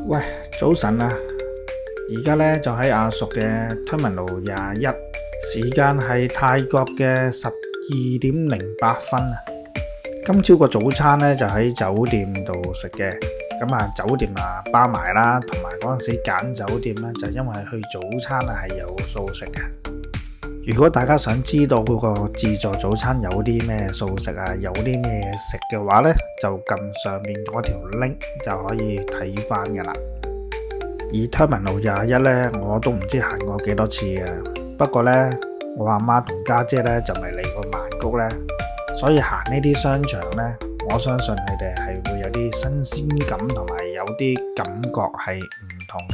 喂，早晨啊！而家咧就喺阿叔嘅 Terminal 21，時間係泰國嘅12:08啊！今朝個早餐咧就喺酒店度食嘅，咁啊酒店啊包埋啦，同埋嗰陣時揀酒店咧就因為去早餐啊係有素食嘅。如果大家想知道嗰個自助早餐有啲咩素食啊，有啲咩嘢食嘅話呢，就撳上面嗰條 link 就可以睇翻噶啦。而 Terminal 21呢，我都唔知行過幾多次啊。不過呢，我阿媽同家姐呢就未嚟過曼谷呢，所以行呢啲商場呢，我相信佢哋係會有啲新鮮感同埋有啲感覺係唔同嘅。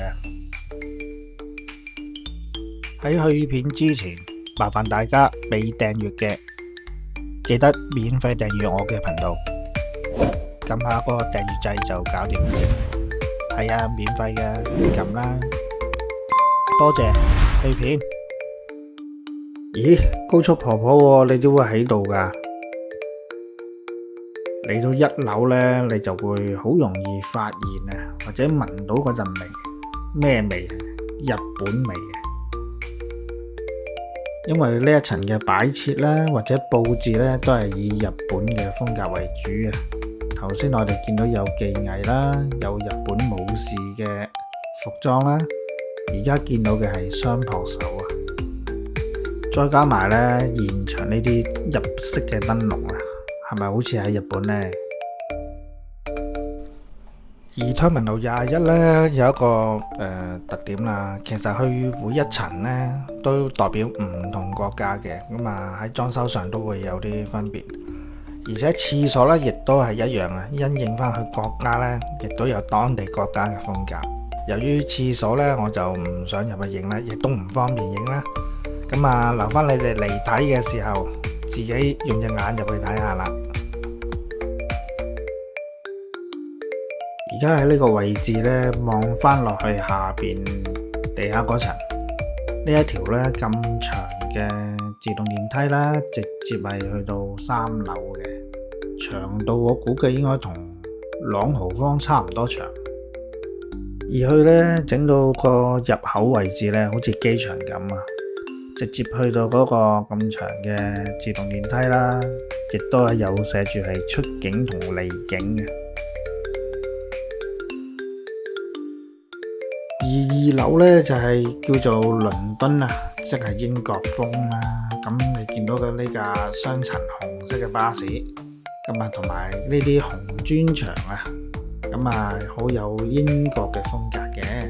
喺去片之前，麻煩大家未訂閱嘅，記得免費訂閱我嘅頻道，撳下個訂閱掣就搞掂。係啊，免費嘅，撳啦。多謝。去片。咦，高速婆婆喎，你點會喺度㗎？嚟到一樓呢，你就會好容易發現啊，或者聞到嗰陣味，咩味？日本味嘅。因為呢一層嘅擺設咧，或者佈置咧，都係以日本嘅風格為主嘅。頭先我哋見到有技藝啦，有日本武士嘅服裝啦，而家見到嘅係雙膊手啊，再加埋咧現場呢啲日式嘅燈籠啊，係咪好似喺日本呢？而 Terminal 21咧有一個特點啦，其實佢每一層咧都代表唔同國家嘅，咁啊喺裝修上都會有啲分別，而且廁所咧亦都係一樣啊，因應翻佢國家咧，亦都有當地國家嘅風格。由於廁所咧我就唔想入去影啦，亦都唔方便影啦，咁啊留翻你哋嚟睇嘅時候，自己用隻眼入去睇下啦。而家喺呢個位置咧，望翻落去下邊地下嗰層，呢一條咧咁長嘅自動電梯啦，直接係去到3樓嘅，長度我估計應該同朗豪坊差唔多長。而佢咧整到個入口位置咧，好似機場咁啊，直接去到嗰個咁長嘅自動電梯啦，亦都係有寫住係出境同離境嘅。而2樓咧就係叫做倫敦啊，即係英國風啦。咁你見到嘅呢架雙層紅色嘅巴士，咁啊同埋呢啲紅磚牆啊，咁啊好有英國嘅風格嘅。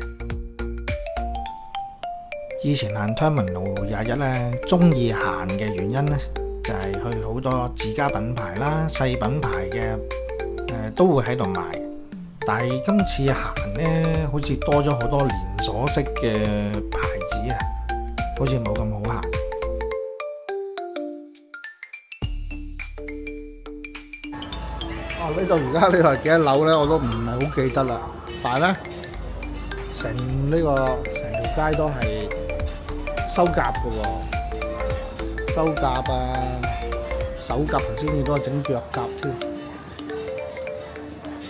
以前行 Terminal 21咧，中意行嘅原因咧，就係去好多自家品牌啦、細品牌嘅都會喺度賣。但係今次行咧，好似多咗好多連鎖式嘅牌子啊，好似冇咁好行。呢度而家呢度係幾多樓咧？我都唔係好記得啦。但係咧，成條街都係收甲嘅喎，收甲啊，手甲頭先你都係整腳甲添。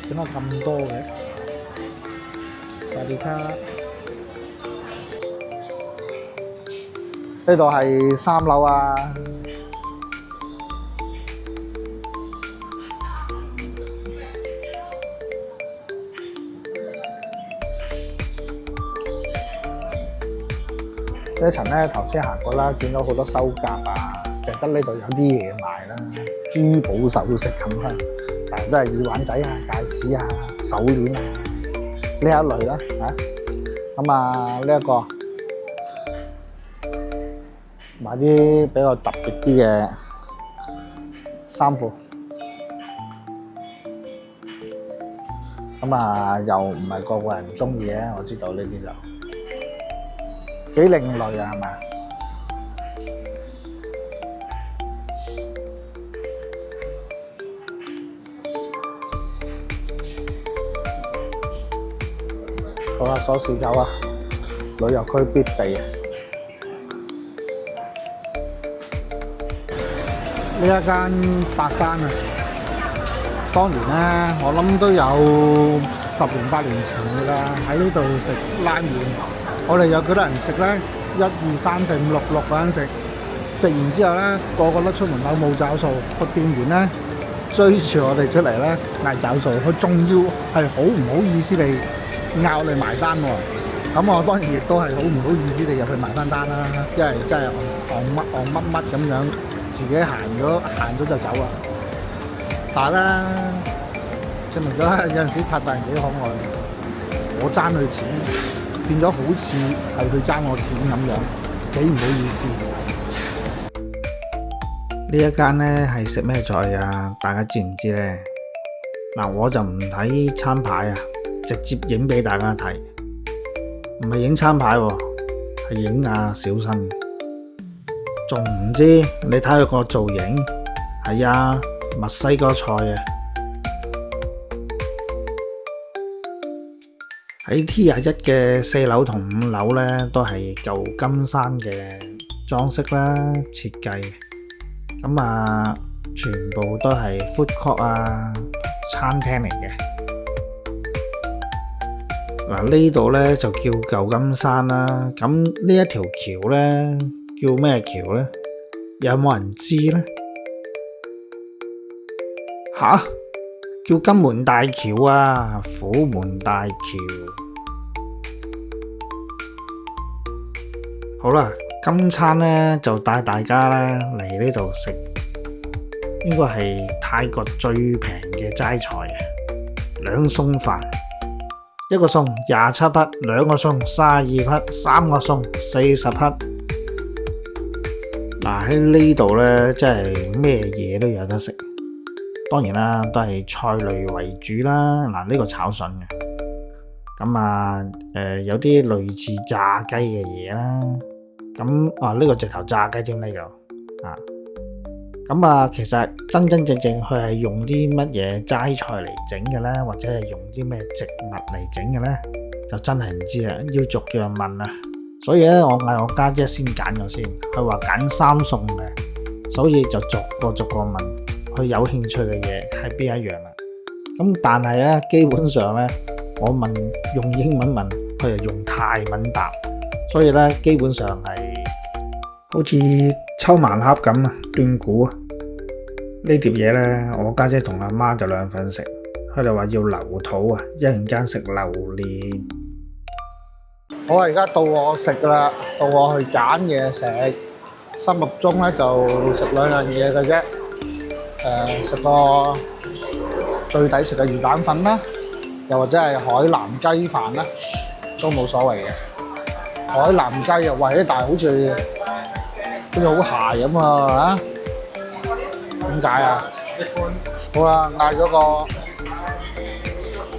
點解咁多嘅？快啲睇！呢度係3樓啊！呢一層咧，頭先行過啦，見到好多收甲啊，就得呢度有啲嘢賣啦，珠寶首飾咁啦。但都係耳環仔啊、戒指啊、手鏈啊呢一類啦嚇。咁啊呢一個買啲比較特別啲嘅衫褲，咁啊又唔係個個人中意嘅，我知道呢啲就幾另類啊，係咪？好啦，鎖匙扣啊，旅遊區必備啊！呢一間白山啊，當年咧，我諗都有10年8年前㗎啦，喺呢度食拉麵。我哋有幾多人食呢？1、2、3、4、5、6個人食。食完之後呢，個個都出門口冇找數，個店員呢追住我哋出嚟呢嗌找數，佢仲要係好唔好意思地嗌我哋埋單喎。咁我當然亦都係好唔好意思地入去埋翻單啦，因為真係戇乜咁樣，自己行咗就走啦。但係咧，證明咗有陣時拍大人幾可愛，我爭佢錢，變咗好似係佢爭我錢咁樣，幾唔好意思。呢一間呢係食咩菜啊？大家知唔知呢？嗱，我就唔睇餐牌啊，直接影俾大家睇，唔係影餐牌喎，係影阿小新。仲唔知？你睇佢個造型，係啊，墨西哥菜啊！喺 T21嘅4樓同5樓呢，都係舊金山嘅裝飾啦、設計。咁啊，全部都係 food court 啊，餐廳嚟嘅。嗱，呢度呢就叫舊金山啦。咁呢一條橋呢，叫咩橋呢？有冇人知呢？吓？叫金門大橋啊，虎門大橋。好啦，今餐呢就帶大家咧嚟呢度食，應該係泰國最平嘅齋菜啊！2餸飯，一個餸27匹，2個餸32匹，3個餸40匹。嗱，喺呢度呢，真係咩嘢都有得食。當然啦，都係菜類為主啦。嗱，呢個炒筍嘅，咁啊，有啲類似炸雞嘅嘢啦。咁啊，呢個直頭炸雞添呢個啊。咁啊，其實真正佢係用啲乜嘢齋菜嚟整嘅呢？或者係用啲咩植物嚟整嘅呢？就真係唔知啊，要逐樣問啊。所以咧，我嗌我家姐先揀咗先，佢話揀3餸嘅，所以就逐個問。佢有興趣嘅嘢係邊一樣啦？咁但係咧，基本上咧，我問用英文問，佢就用泰文答，所以咧基本上係好似抽盲盒咁啊，斷估啊！呢碟嘢咧，我家姐同阿媽就兩份食，佢哋話要留肚啊，一陣間食榴蓮。好啊，而家到我食噶啦，到我去揀嘢食，心目中咧就食2樣嘢嘅啫。食個最抵食嘅魚蛋粉啦，又或者係海南雞飯啦，都冇所謂嘅。海南雞又喂，但係好似好鞋咁啊！點解啊？好啦，嗌咗個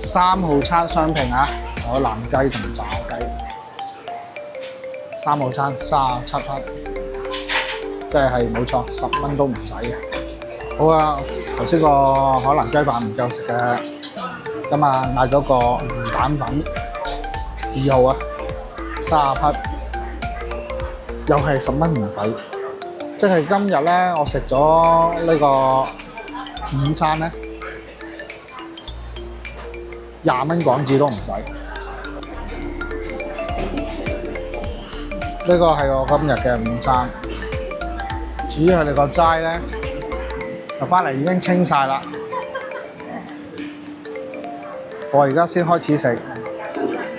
3號餐雙拼啊，海南雞同炸雞。3號餐37匹，即係冇錯，10蚊都唔使嘅。好啊，頭先個海南雞飯唔夠食嘅，咁啊嗌咗個魚蛋粉2號啊，30匹，又係10蚊唔使。即係今日咧，我食咗呢個午餐咧，20蚊港紙都唔使。呢個係我今日嘅午餐。至於佢哋個齋咧，就翻嚟已經清晒啦。我而家先開始食，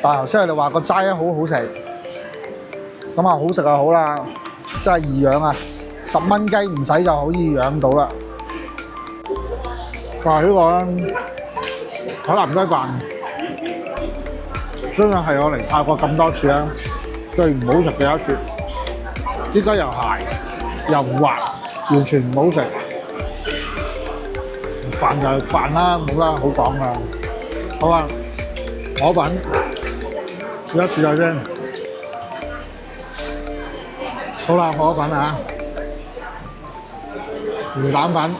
但係頭先佢哋話個齋咧好好食，咁啊好食就好啦，真係易養啊！10蚊雞唔使就可以養到啦。話呢個海南雞飯，真係我嚟泰國咁多次啦，最唔好食嘅一次。啲雞又鞋又唔滑，完全唔好食。飯就係飯啦，冇啦好講啦。好啊，河粉試一試下先。好啦，河粉啊，魚蛋粉，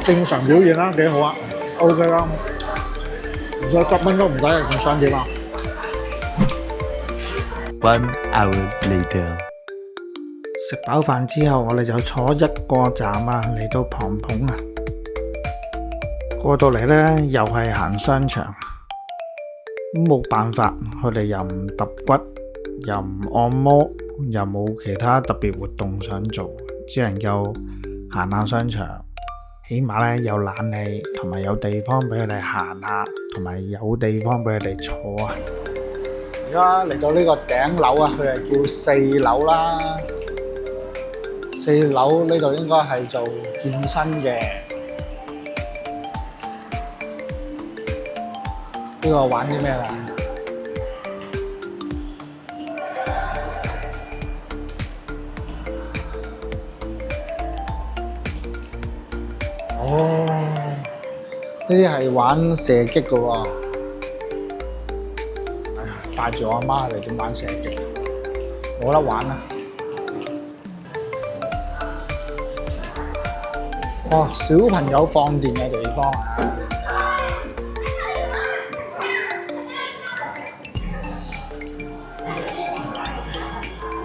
正常表現啦，幾好啊 ，OK 啦。唔使10蚊都唔使，仲想點啊？ 1 hour later. 食飽飯之後，我哋就坐一個站啊，嚟到龐彭啊。過到嚟呢，又係行商場，冇辦法，佢哋又唔揼骨，又唔按摩，又冇其他特別活動想做，只能夠行下商場。起碼呢，有冷氣，同埋有地方俾佢哋行下，同埋有地方俾佢哋坐啊。而家嚟到呢個頂樓啊，佢係叫4樓啦。4樓呢度應該係做健身嘅。呢個玩啲咩啊？哦，呢啲係玩射擊嘅喎。帶住我阿媽嚟點玩射擊，冇得玩啊！哇，小朋友放電嘅地方啊！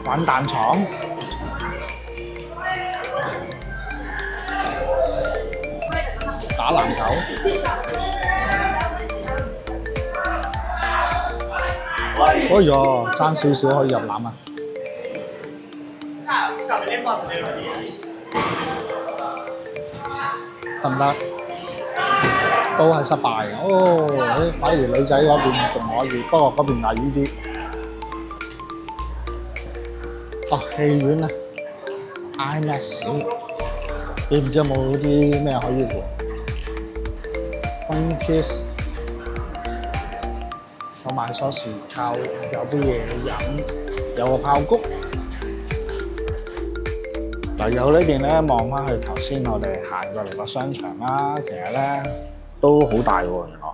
玩彈床，打籃球。哎呀，爭少少可以入籃啊！得唔得？都係失敗。哦，反而女仔嗰邊仲可以，不過嗰邊危啲。哦，戲院啊 ，IMAX， 你唔知有冇啲咩可以玩 ？Fun Kids。有買鎖匙扣，有杯嘢飲，有個爆谷。嗱，由呢邊咧望翻去頭先我哋行過嚟個商場啦，其實咧都好大喎，原來。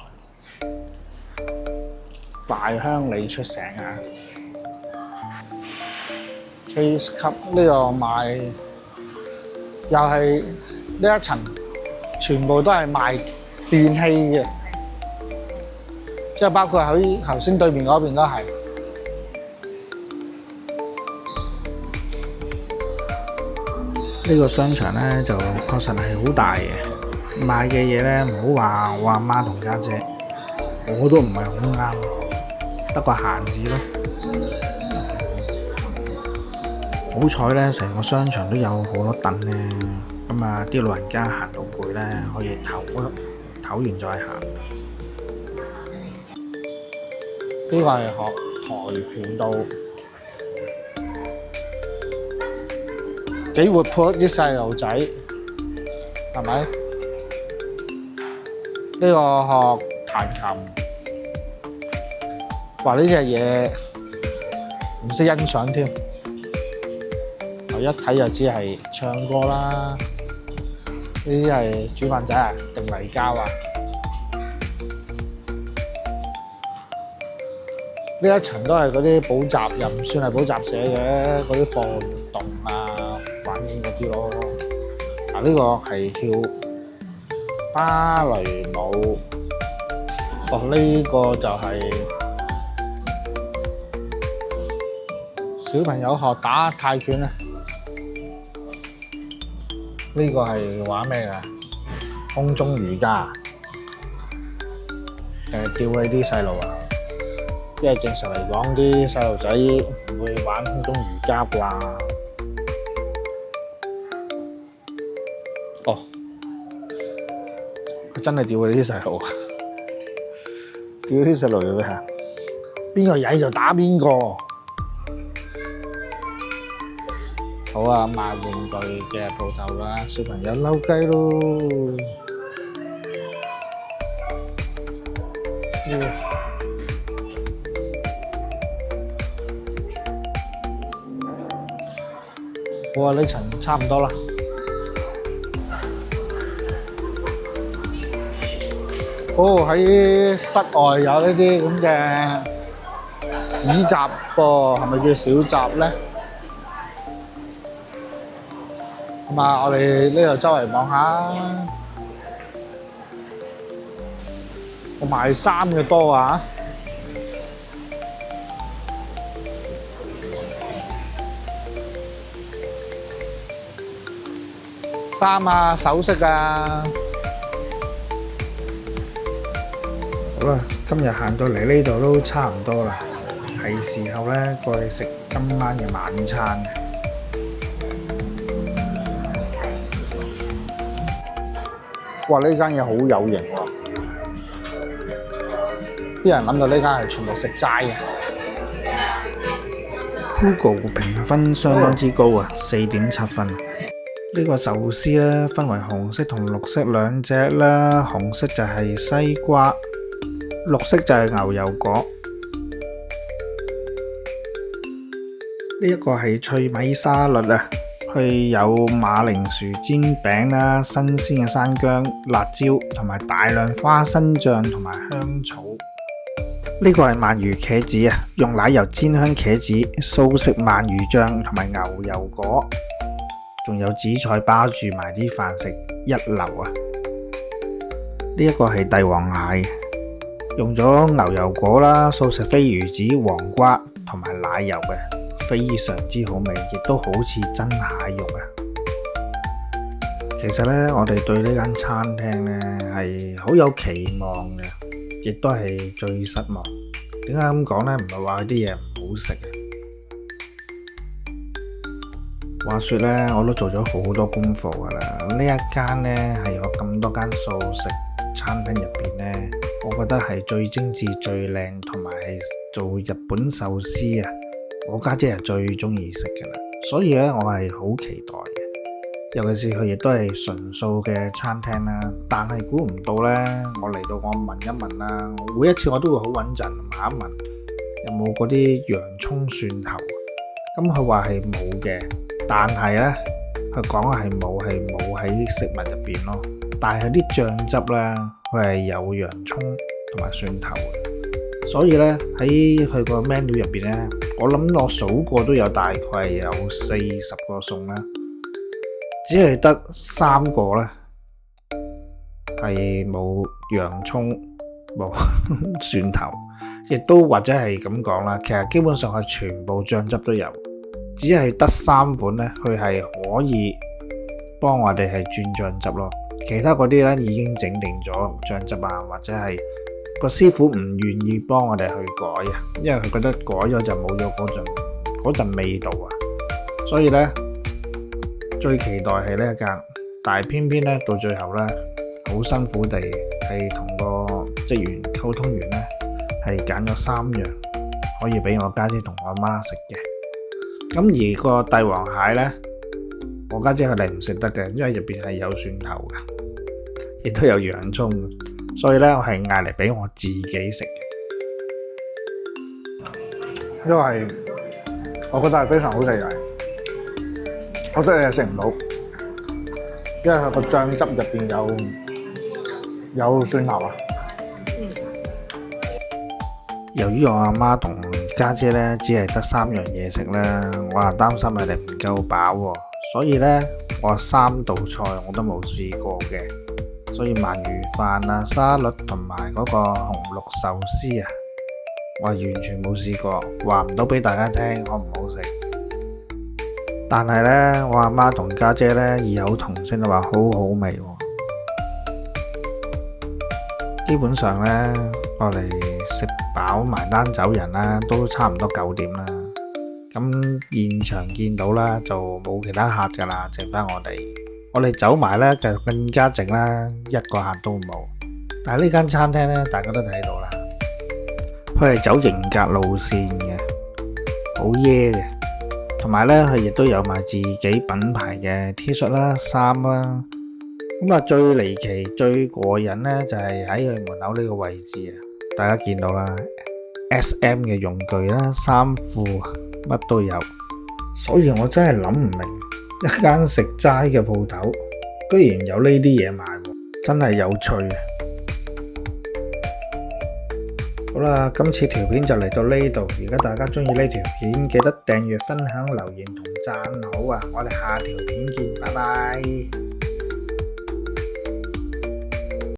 大鄉里出城啊 ！Case Cup 呢個賣又係呢一層，全部都係賣電器嘅。即係包括喺頭先對面嗰邊都係。呢個商場呢，就確實係好大嘅，賣嘅嘢呢，唔好話我阿媽同家姐，我都唔係好啱，得個閒字咯。好彩呢，成個商場都有好多凳呢，咁啊啲老人家行到攰呢，可以唞完再行。呢個係學跆拳道，幾活潑啲細路仔，係咪？呢個學彈琴，話呢隻嘢唔識欣賞添，我一睇就知係唱歌啦。呢啲係煮飯仔啊，定泥膠啊？呢一層都係嗰啲補習，又唔算係補習社嘅，嗰啲課外活動啊、玩嗰啲咯。嗱，呢個係跳芭蕾舞，哦，呢個就係小朋友學打泰拳啊。呢個係玩咩㗎？空中瑜伽，吊起啲細路啊！因為正常嚟講，啲細路仔唔會玩空中瑜伽啩。哦，佢真係吊佢啲細路啊！吊啲細路做咩啊？邊個曳就打邊個。好啊，賣玩具嘅鋪頭啦，小朋友嬲雞咯。好啊，呢層差唔多啦。哦，喺室外有呢啲咁嘅市集噃，係咪叫小集咧？咁啊，我哋呢度周圍望下。我賣衫嘅多啊！衫啊，首飾啊。好啦，今日行到嚟呢度都差唔多啦，係時候咧過嚟食今晚嘅晚餐。哇！呢間嘢好有型喎，啲人諗到呢間係全部食齋嘅。Google 評分相當之高啊，4.7分。呢個壽司咧分為紅色同綠色兩隻啦，紅色就係西瓜，綠色就係牛油果。呢一個係脆米沙律啊，佢有馬鈴薯煎餅啦、新鮮嘅山姜、辣椒同埋大量花生醬同埋香草。呢個係鰻魚茄子啊，用奶油煎香茄子、素食鰻魚醬同埋牛油果。仲有紫菜包住埋啲飯食，一流啊！呢一個係帝王蟹，用咗牛油果啦、素食飛魚子、黃瓜同埋奶油嘅，非常之好味，亦都好似真蟹肉啊！其實呢，我哋對呢間餐廳呢係好有期望嘅，亦都係最失望。點解咁講呢？唔係話佢啲嘢唔好食啊！話說咧，我都做咗好多功課噶啦。呢一間咧係有咁多間素食餐廳入邊咧，我覺得係最精緻、最靚，同埋係做日本壽司啊。我家姐係最中意食噶啦，所以咧我係好期待嘅。尤其是佢亦都係純素嘅餐廳啦。但係估唔到咧，我嚟到我問一問啦，每一次我都會好穩陣問一問有冇嗰啲洋葱蒜頭。咁佢話係冇嘅。但係咧，佢講係冇喺食物入邊咯。但係啲醬汁咧，佢係有洋葱同埋蒜頭嘅。所以咧喺佢個 menu 入邊咧，我諗我數過都有大概有40個餸啦，只係得3個咧係冇洋葱冇蒜頭，亦都或者係咁講啦。其實基本上係全部醬汁都有。只係得3款咧，佢係可以幫我哋係轉醬汁咯。其他嗰啲咧已經整定咗醬汁啊，或者係個師傅唔願意幫我哋去改啊，因為佢覺得改咗就冇咗嗰陣味道啊。所以咧最期待係呢一間，但係偏偏咧到最後咧好辛苦地係同個職員溝通完咧，係揀咗3樣可以俾我家姐同我媽食嘅。咁而個帝王蟹呢，我家姐佢哋唔食得嘅，因為入邊係有蒜頭嘅，亦都有洋葱，所以呢，我係嗌嚟俾我自己食嘅。因為我覺得係非常好食嘅，好多嘢食唔到，因為佢個醬汁入邊有蒜頭啊。由於我阿媽同家姐咧只係得3樣嘢食啦，我又擔心佢哋唔夠飽喎，所以咧我3道菜我都冇試過嘅，所以鰻魚飯啊、沙律同埋嗰個紅綠壽司啊，我係完全冇試過，話唔到俾大家聽好唔好食。但係咧我阿媽同家姐咧異口同聲都話好好味喎。基本上咧我哋食飽埋單走人啦，都差唔多9點啦。咁現場見到啦，就冇其他客噶啦，剩翻我哋。我哋走埋咧就更加靜啦，一個客都冇。但係呢間餐廳咧，大家都睇到啦，佢係走型格路線嘅，好耶嘅。同埋咧，佢亦都有埋自己品牌嘅 T 恤啦、衫啦。咁啊，最離奇、最過癮咧，就係喺佢門口呢個位置啊！大家見到啦 ，SM 嘅用具啦、衫褲乜都有，所以我真係諗唔明，一間食齋嘅鋪頭，居然有呢啲嘢賣喎，真係有趣啊！好啦，今次條片就嚟到呢度，如果大家中意呢條片，記得訂閱、分享、留言同讚好啊！我哋下條片見，拜拜。